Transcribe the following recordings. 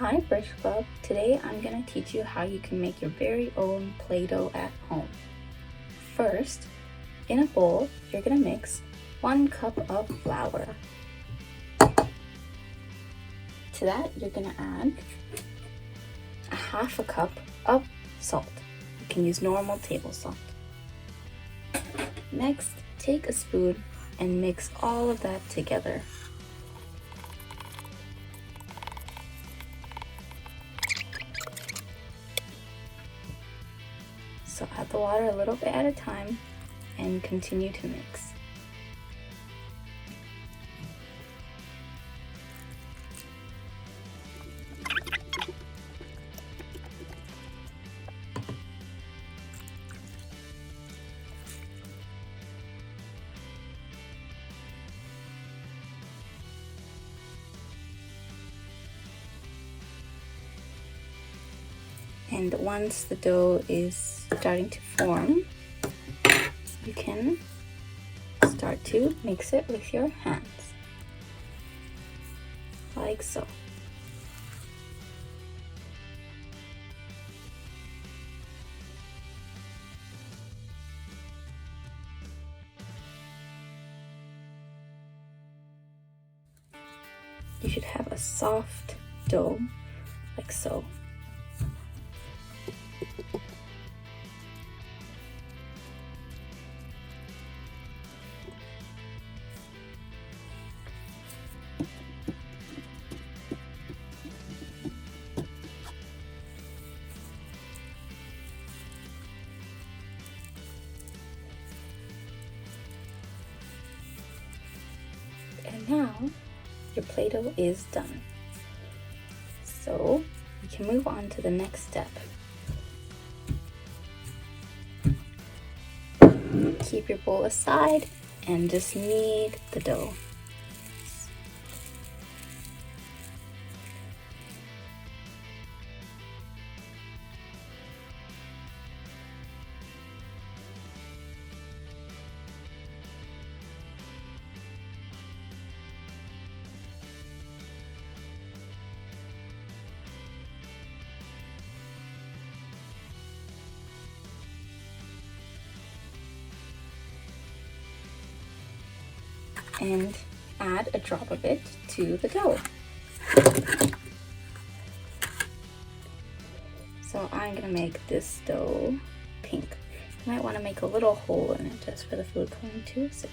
Hi Brush Club! Today I'm going to teach you how you can make your very own Play-Doh at home. First, in a bowl, you're going to mix 1 cup of flour. To that, you're going to add a 1/2 cup of salt. You can use normal table salt. Next, take a spoon and mix all of that together. So add the water a little bit at a time and continue to mix. And once the dough is starting to form, you can start to mix it with your hands, like so. You should have a soft dough, like so. And now your Play-Doh is done. So we can move on to the next step. Keep your bowl aside and just knead the dough. And add a drop of it to the dough. So I'm gonna make this dough pink. You might want to make a little hole in it just for the food coloring to sit.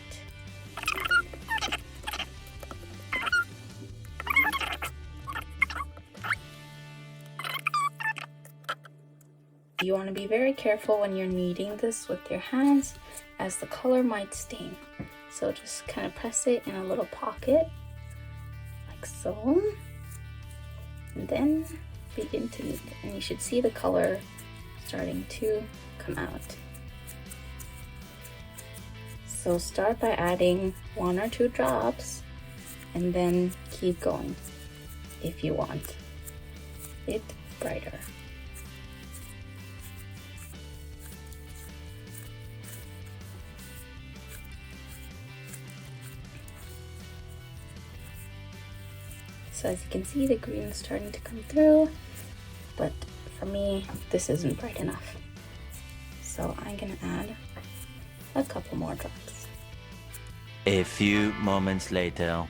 You want to be very careful when you're kneading this with your hands, as the color might stain. So just kind of press it in a little pocket, like so, and then begin to knead. And you should see the color starting to come out. So start by adding 1 or 2 drops, and then keep going if you want it brighter. So as you can see, the green is starting to come through, but for me, this isn't bright enough. So I'm gonna add a couple more drops. A few moments later.